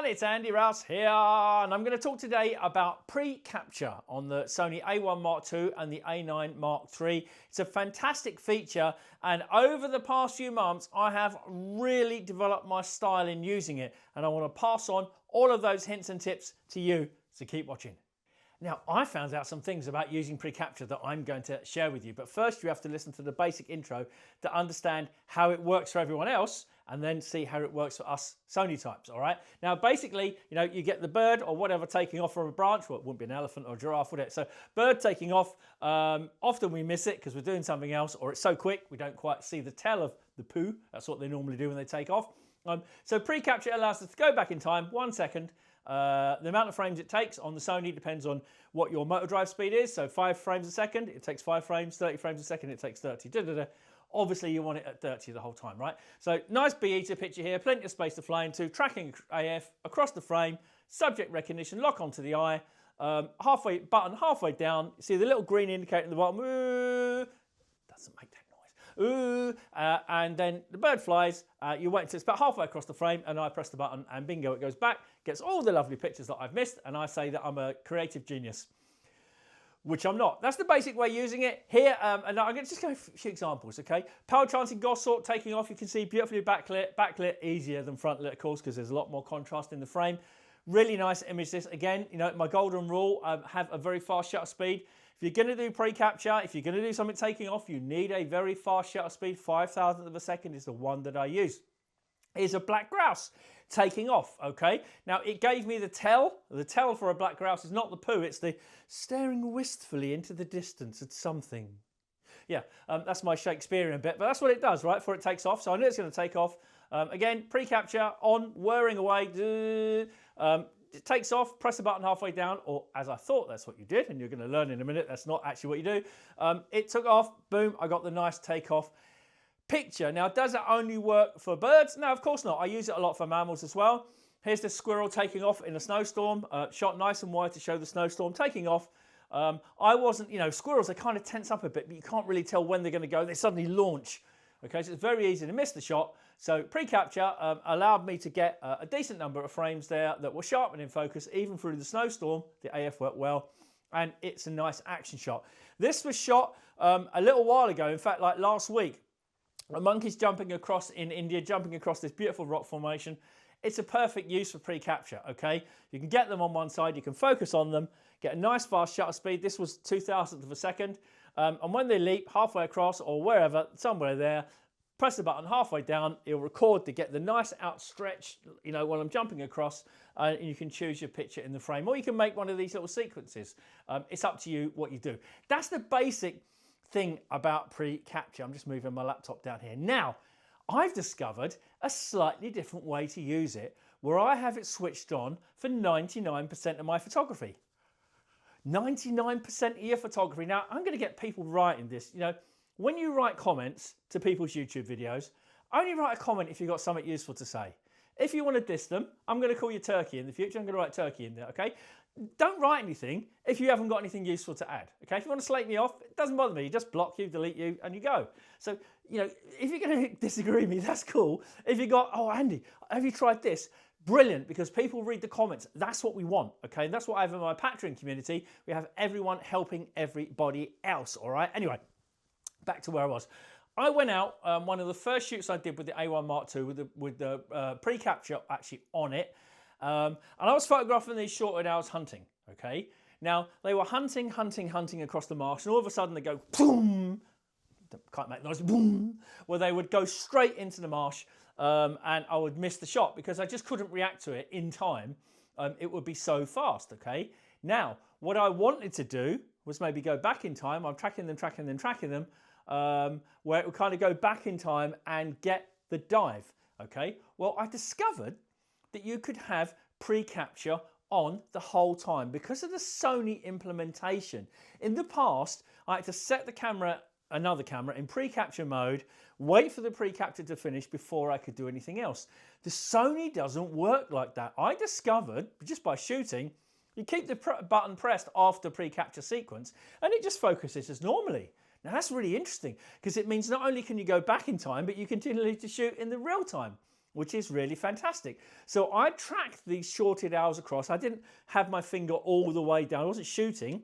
everyone, it's Andy Rouse here, and I'm going to talk today about pre-capture on the Sony A1 Mark II and the A9 Mark III. It's a fantastic feature, and over the past few months I have really developed my style in using it, and I want to pass on all of those hints and tips to you, so keep watching. Now, I found out some things about using pre-capture that I'm going to share with you, but first you have to listen to the basic intro to understand how it works for everyone else, and then see how it works for us Sony types, all right? Now, basically, you get the bird or whatever taking off from a branch. Well, it wouldn't be an elephant or a giraffe, would it? So bird taking off, often we miss it because we're doing something else, or it's so quick we don't quite see the tail of the poo. That's what they normally do when they take off. So pre-capture allows us to go back in time 1 second. The amount of frames it takes on the Sony depends on what your motor drive speed is. So 5 frames a second, it takes 5 frames, 30 frames a second, it takes 30. Obviously, you want it at 30 the whole time, right? So nice BE picture here, plenty of space to fly into, tracking AF across the frame, subject recognition, lock onto the eye, halfway down. See the little green indicator at the bottom. Ooh, doesn't make that noise. Ooh, and then the bird flies. You wait until it's about halfway across the frame, and I press the button, and bingo, it goes back, gets all the lovely pictures that I've missed, and I say that I'm a creative genius. Which I'm not. That's the basic way of using it here. And I'm going to just go a few examples, okay? Power trancing Goshawk taking off. You can see beautifully backlit, easier than front lit, of course, because there's a lot more contrast in the frame. Really nice image this. Again, my golden rule, have a very fast shutter speed. If you're going to do pre-capture, if you're going to do something taking off, you need a very fast shutter speed. 5,000th of a second is the one that I use. Here's a black grouse taking off, okay? Now, it gave me the tell. The tell for a black grouse is not the poo, it's the staring wistfully into the distance at something. Yeah, that's my Shakespearean bit, but that's what it does, right, before it takes off. So I know it's going to take off. Again, pre-capture, on, whirring away. It takes off, press the button halfway down, or as I thought that's what you did, and you're going to learn in a minute, that's not actually what you do. It took off, boom, I got the nice takeoff picture. Now, does it only work for birds? No, of course not. I use it a lot for mammals as well. Here's the squirrel taking off in a snowstorm, shot nice and wide to show the snowstorm taking off. I wasn't, squirrels, they kind of tense up a bit, but you can't really tell when they're going to go. They suddenly launch. Okay, so it's very easy to miss the shot. So pre-capture allowed me to get a decent number of frames there that were sharp and in focus, even through the snowstorm. The AF worked well, and it's a nice action shot. This was shot a little while ago, in fact, like last week. A monkey's jumping across in India, jumping across this beautiful rock formation. It's a perfect use for pre-capture, okay? You can get them on one side, you can focus on them, get a nice fast shutter speed. This was 2,000th of a second. And when they leap halfway across or wherever, somewhere there, press the button halfway down, it'll record to get the nice outstretched, while I'm jumping across, and you can choose your picture in the frame. Or you can make one of these little sequences. It's up to you what you do. That's the basic thing about pre-capture. I'm just moving my laptop down here. Now, I've discovered a slightly different way to use it where I have it switched on for 99% of my photography. 99% of your photography. Now, I'm going to get people writing this. When you write comments to people's YouTube videos, only write a comment if you've got something useful to say. If you want to diss them, I'm going to call you Turkey in the future. I'm going to write Turkey in there, okay? Don't write anything if you haven't got anything useful to add, okay? If you want to slate me off, it doesn't bother me. You just block you, delete you, and you go. So, if you're going to disagree with me, that's cool. If you got, oh, Andy, have you tried this? Brilliant, because people read the comments. That's what we want, okay? And that's what I have in my Patreon community. We have everyone helping everybody else, all right? Anyway, back to where I was. I went out, one of the first shoots I did with the A1 Mark II with the pre-capture actually on it. And I was photographing these short hours hunting, okay? Now, they were hunting across the marsh, and all of a sudden they go, boom, can't make noise, boom, where they would go straight into the marsh, and I would miss the shot because I just couldn't react to it in time. It would be so fast, okay? Now, what I wanted to do was maybe go back in time. I'm tracking them, where it would kind of go back in time and get the dive, okay? Well, I discovered that you could have pre-capture on the whole time because of the Sony implementation. In the past, I had to set the camera, another camera, in pre-capture mode, wait for the pre-capture to finish before I could do anything else. The Sony doesn't work like that. I discovered, just by shooting, you keep the button pressed after pre-capture sequence and it just focuses as normally. Now that's really interesting because it means not only can you go back in time, but you continue to shoot in the real time. which is really fantastic. So I tracked these shorted hours across. I didn't have my finger all the way down. I wasn't shooting,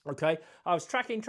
okay? I was tracking,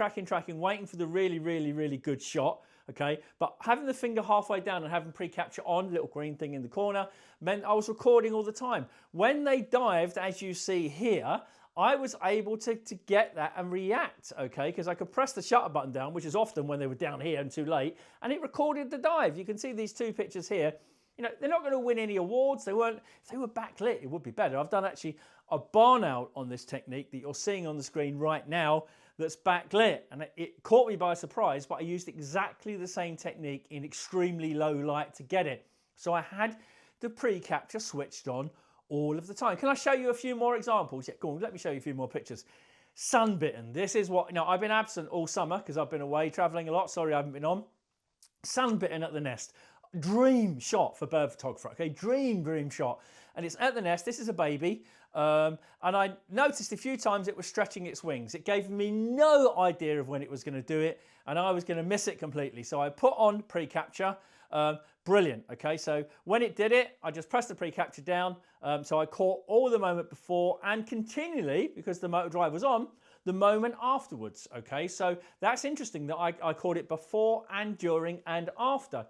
waiting for the really good shot, okay? But having the finger halfway down and having pre-capture on, little green thing in the corner, meant I was recording all the time. When they dived, as you see here, I was able to get that and react, okay? Because I could press the shutter button down, which is often when they were down here and too late, and it recorded the dive. You can see these two pictures here. You know, they're not going to win any awards. They weren't. If they were backlit, it would be better. I've done actually a barn out on this technique that you're seeing on the screen right now that's backlit, and it caught me by surprise, but I used exactly the same technique in extremely low light to get it. So I had the pre-capture switched on all of the time. Can I show you a few more examples? Yeah, go on, let me show you a few more pictures. Sunbitten. This is what, you know, I've been absent all summer because I've been away traveling a lot. Sorry, I haven't been on. Sunbitten at the nest. Dream shot for bird photographer, okay? Dream shot. And it's at the nest. This is a baby. And I noticed a few times it was stretching its wings. It gave me no idea of when it was going to do it, and I was going to miss it completely. So I put on pre-capture. Brilliant, okay? So when it did it, I just pressed the pre-capture down. So I caught all the moment before and continually, because the motor drive was on, the moment afterwards, okay? So that's interesting that I caught it before and during and after.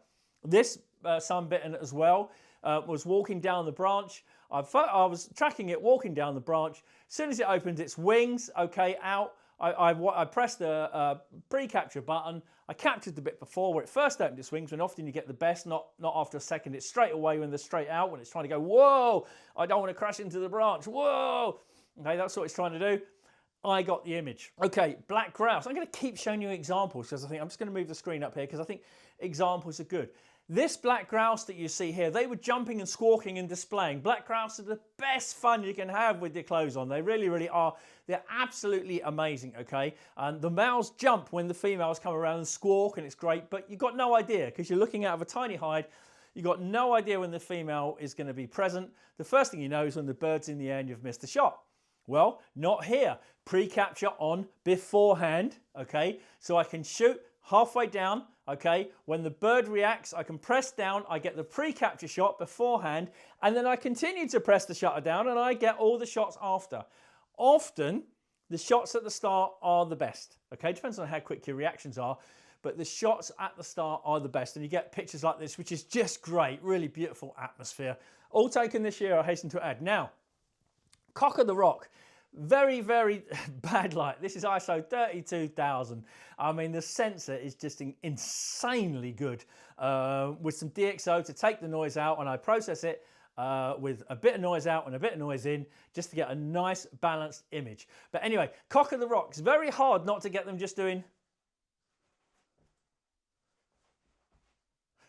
This sunbitten as well was walking down the branch. I was tracking it walking down the branch. As soon as it opened its wings, okay, out, I pressed the pre-capture button. I captured the bit before where it first opened its wings, when often you get the best, not after a second. It's straight away when they're straight out, when it's trying to go, whoa, I don't want to crash into the branch, whoa. Okay, that's what it's trying to do. I got the image. Okay, black grouse. I'm going to keep showing you examples because I think I'm just going to move the screen up here because I think examples are good. This black grouse that you see here, they were jumping and squawking and displaying. Black grouse are the best fun you can have with your clothes on. They really are. They're absolutely amazing, okay? And the males jump when the females come around and squawk, and it's great, but you've got no idea because you're looking out of a tiny hide. You've got no idea when the female is going to be present. The first thing you know is when the bird's in the air and you've missed the shot. Well, not here. Pre-capture on beforehand, okay? So I can shoot halfway down, okay? When the bird reacts, I can press down, I get the pre-capture shot beforehand, and then I continue to press the shutter down and I get all the shots after. Often, the shots at the start are the best, okay? Depends on how quick your reactions are, but the shots at the start are the best, and you get pictures like this, which is just great, really beautiful atmosphere. All taken this year, I hasten to add. Now, cock of the rock. Very bad light. This is ISO 32,000. I mean, the sensor is just insanely good with some DxO to take the noise out, and I process it with a bit of noise out and a bit of noise in just to get a nice balanced image. But anyway, cock of the rock. It's very hard not to get them just doing.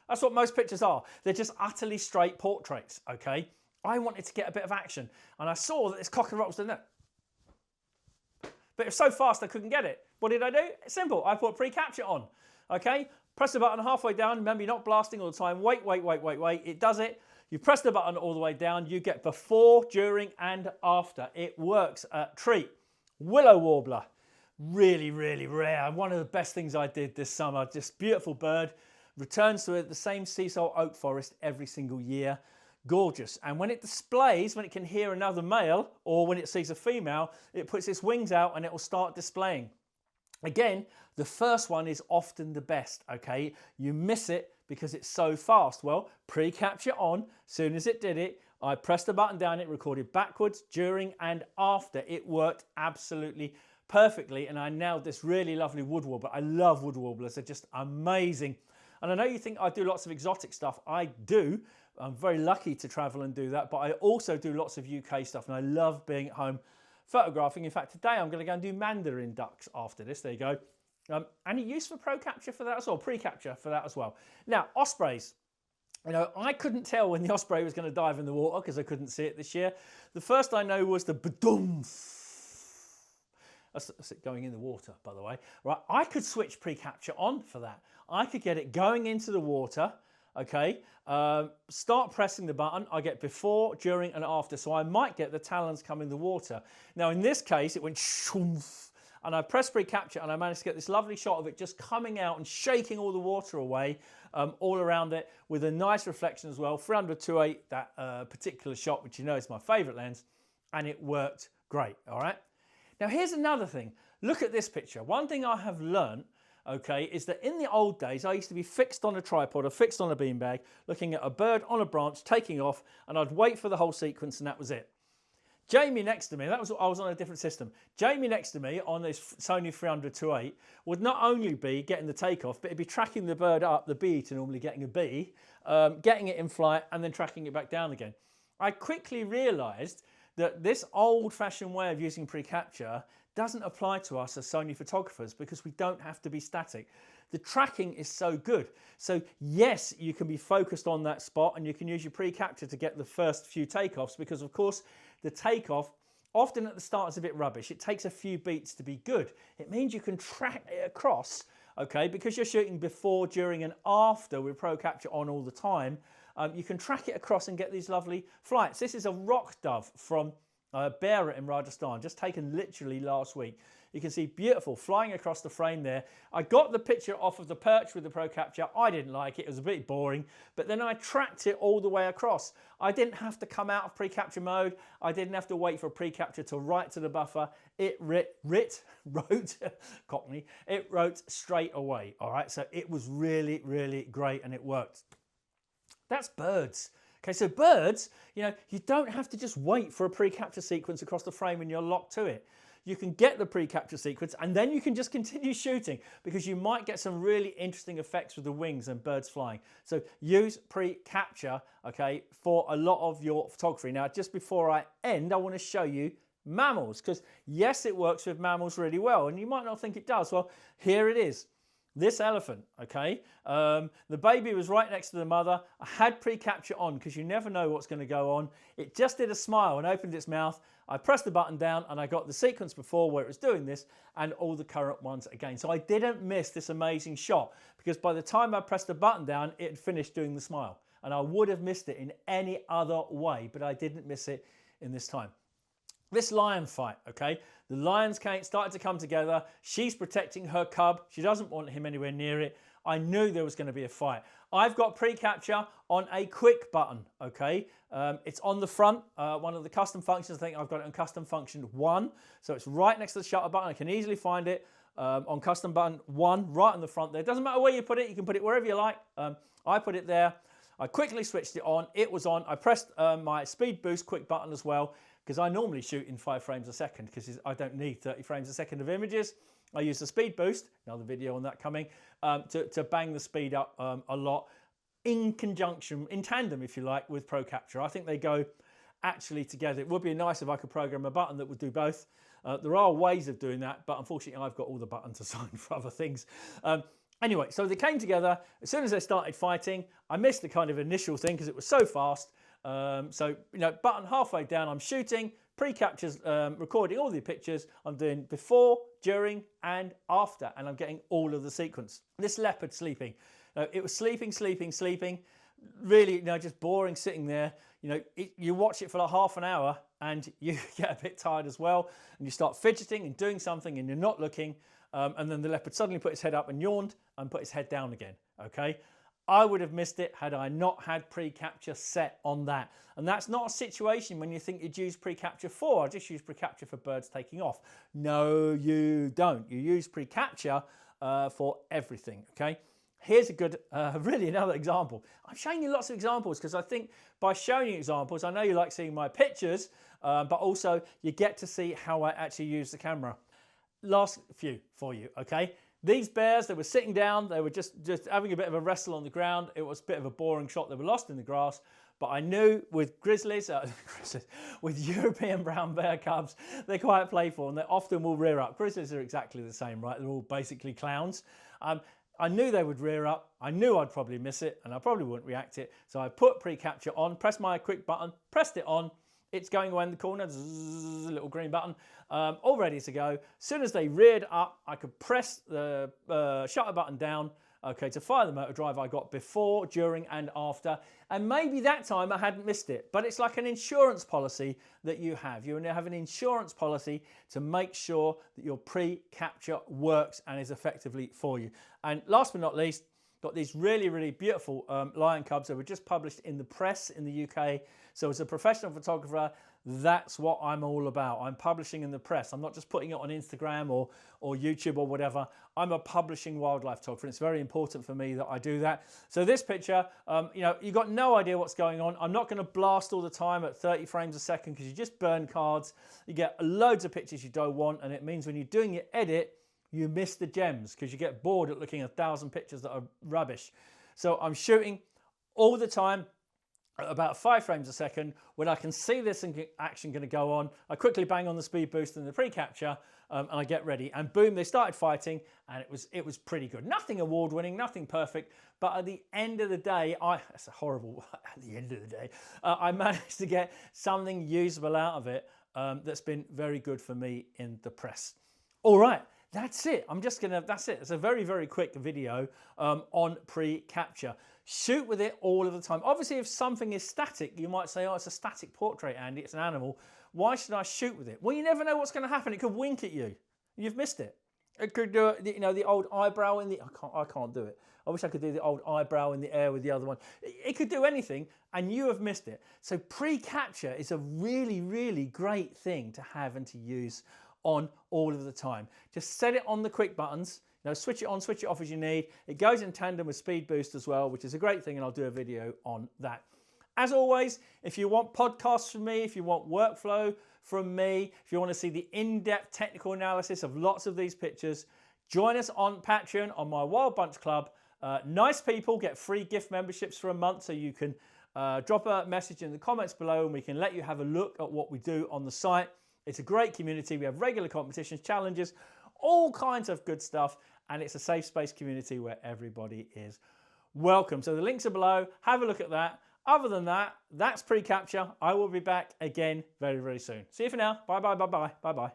That's what most pictures are. They're just utterly straight portraits, okay? I wanted to get a bit of action, and I saw that this cock of the rock was doing that. But it was so fast I couldn't get it. What did I do? It's simple. I put pre-capture on. Okay? Press the button halfway down. Remember, you're not blasting all the time. Wait. It does it. You press the button all the way down. You get before, during, and after. It works a treat. Willow warbler. Really rare. One of the best things I did this summer. Just beautiful bird. Returns to the same sisal oak forest every single year. Gorgeous. And when it displays, when it can hear another male, or when it sees a female, it puts its wings out and it will start displaying. Again, the first one is often the best, okay? You miss it because it's so fast. Well, pre-capture on, soon as it did it, I pressed the button down, it recorded backwards, during, and after. It worked absolutely perfectly, and I nailed this really lovely wood warbler. I love wood warblers, they're just amazing. And I know you think I do lots of exotic stuff. I do. I'm very lucky to travel and do that, but I also do lots of UK stuff, and I love being at home photographing. In fact, today I'm going to go and do mandarin ducks after this. There you go. Any use for pro-capture for that as well? Pre-capture for that as well. Now, ospreys. You know, I couldn't tell when the osprey was going to dive in the water because I couldn't see it this year. The first I know was the ba-dum. That's it going in the water, by the way. Right, I could switch pre-capture on for that. I could get it going into the water. Okay, start pressing the button. I get before, during, and after. So I might get the talons come in the water. Now, in this case, it went shoomph, and I pressed Pre-Capture, and I managed to get this lovely shot of it just coming out and shaking all the water away all around it with a nice reflection as well. 300-2.8, that particular shot, which you know is my favorite lens, and it worked great, all right? Now here's another thing. Look at this picture. One thing I have learned, okay, is that in the old days, I used to be fixed on a tripod or fixed on a beanbag, looking at a bird on a branch, taking off, and I'd wait for the whole sequence, and that was it. Jamie next to me, I was on a different system. Jamie next to me on this Sony 300-2.8 would not only be getting the takeoff, but he'd be tracking the bird up, the bee to normally getting a bee, getting it in flight, and then tracking it back down again. I quickly realized that this old-fashioned way of using pre-capture doesn't apply to us as Sony photographers because we don't have to be static. The tracking is so good. So yes, you can be focused on that spot and you can use your pre-capture to get the first few takeoffs because of course the takeoff often at the start is a bit rubbish. It takes a few beats to be good. It means you can track it across, okay, because you're shooting before, during and after with Pro Capture on all the time. You can track it across and get these lovely flights. This is a rock dove from Bearer in Rajasthan, just taken literally last week. You can see beautiful flying across the frame there. I got the picture off of the perch with the Pro Capture. I didn't like it, it was a bit boring, but then I tracked it all the way across. I didn't have to come out of pre-capture mode. I didn't have to wait for pre-capture to write to the buffer. It wrote Cockney, it wrote straight away, all right? So it was really, really great and it worked. That's birds. Okay, so birds, you know, you don't have to just wait for a pre-capture sequence across the frame when you're locked to it. You can get the pre-capture sequence and then you can just continue shooting because you might get some really interesting effects with the wings and birds flying. So use pre-capture, okay, for a lot of your photography. Now, just before I end, I want to show you mammals because yes, it works with mammals really well and you might not think it does. Well, here it is. This elephant, okay, the baby was right next to the mother. I had pre-capture on because you never know what's going to go on. It just did a smile and opened its mouth. I pressed the button down and I got the sequence before where it was doing this and all the current ones again. So I didn't miss this amazing shot because by the time I pressed the button down, it had finished doing the smile. And I would have missed it in any other way, but I didn't miss it in this time. This lion fight, okay? The lions started to come together. She's protecting her cub. She doesn't want him anywhere near it. I knew there was going to be a fight. I've got pre-capture on a quick button, okay? It's on the front, one of the custom functions. I think I've got it on custom function 1. So it's right next to the shutter button. I can easily find it on custom button 1, right on the front there. It doesn't matter where you put it. You can put it wherever you like. I put it there. I quickly switched it on. It was on. I pressed my speed boost quick button as well because I normally shoot in 5 frames a second because I don't need 30 frames a second of images. I use the speed boost, another video on that coming, to bang the speed up a lot in conjunction, in tandem if you like, with Pro Capture. I think they go actually together. It would be nice if I could program a button that would do both. There are ways of doing that, but unfortunately I've got all the buttons assigned for other things. Anyway, so they came together. As soon as they started fighting, I missed the kind of initial thing because it was so fast. So, you know, button halfway down, I'm shooting, pre-captures, recording all the pictures. I'm doing before, during, and after, and I'm getting all of the sequence. This leopard sleeping. It was sleeping. Really, you know, just boring sitting there. You know, you watch it for like half an hour and you get a bit tired as well. And you start fidgeting and doing something and you're not looking. And then the leopard suddenly put his head up and yawned and put his head down again, okay? I would have missed it had I not had pre-capture set on that. And that's not a situation when you think you'd use pre-capture for. I just use pre-capture for birds taking off. No, you don't. You use pre-capture for everything, okay? Here's a good, really another example. I'm showing you lots of examples because I think by showing you examples, I know you like seeing my pictures, but also you get to see how I actually use the camera. Last few for you, okay? These bears, they were sitting down, they were just having a bit of a wrestle on the ground. It was a bit of a boring shot. They were lost in the grass. But I knew with grizzlies, with European brown bear cubs, they're quite playful and they often will rear up. Grizzlies are exactly the same, right? They're all basically clowns. I knew they would rear up. I knew I'd probably miss it and I probably wouldn't react it. So I put pre-capture on, pressed my quick button, pressed it on. It's going away in the corner, zzz, little green button, all ready to go. As soon as they reared up, I could press the shutter button down okay, to fire the motor drive I got before, during and after. And maybe that time I hadn't missed it, but it's like an insurance policy that you have. You have an insurance policy to make sure that your pre-capture works and is effectively for you. And last but not least, got these really, really beautiful lion cubs that were just published in the press in the UK. So as a professional photographer, that's what I'm all about. I'm publishing in the press. I'm not just putting it on Instagram or YouTube or whatever. I'm a publishing wildlife photographer. And it's very important for me that I do that. So this picture, you know, you've got no idea what's going on. I'm not going to blast all the time at 30 frames a second because you just burn cards. You get loads of pictures you don't want. And it means when you're doing your edit, you miss the gems because you get bored at looking at 1,000 pictures that are rubbish. So I'm shooting all the time at about 5 frames a second. When I can see this action going to go on, I quickly bang on the speed boost and the pre-capture and I get ready. And boom, they started fighting and it was pretty good. Nothing award-winning, nothing perfect, but at the end of the day, that's a horrible, at the end of the day, I managed to get something usable out of it that's been very good for me in the press. All right. That's it. That's it. It's a very, very quick video on pre-capture. Shoot with it all of the time. Obviously, if something is static, you might say, oh, it's a static portrait, Andy, it's an animal. Why should I shoot with it? Well, you never know what's going to happen. It could wink at you. You've missed it. It could do, you know, the old eyebrow in the, I can't do it. I wish I could do the old eyebrow in the air with the other one. It could do anything and you have missed it. So pre-capture is a really, really great thing to have and to use on all of the time. Just set it on the quick buttons, you know, switch it on, switch it off as you need. It goes in tandem with speed boost as well, which is a great thing, and I'll do a video on that. As always, if you want podcasts from me, if you want workflow from me, if you want to see the in-depth technical analysis of lots of these pictures, join us on Patreon on my Wild Bunch Club. Nice people get free gift memberships for a month, so you can drop a message in the comments below and we can let you have a look at what we do on the site. It's a great community. We have regular competitions, challenges, all kinds of good stuff. And it's a safe space community where everybody is welcome. So the links are below. Have a look at that. Other than that, that's pre-capture. I will be back again very, very soon. See you for now. Bye, bye, bye, bye, bye, bye.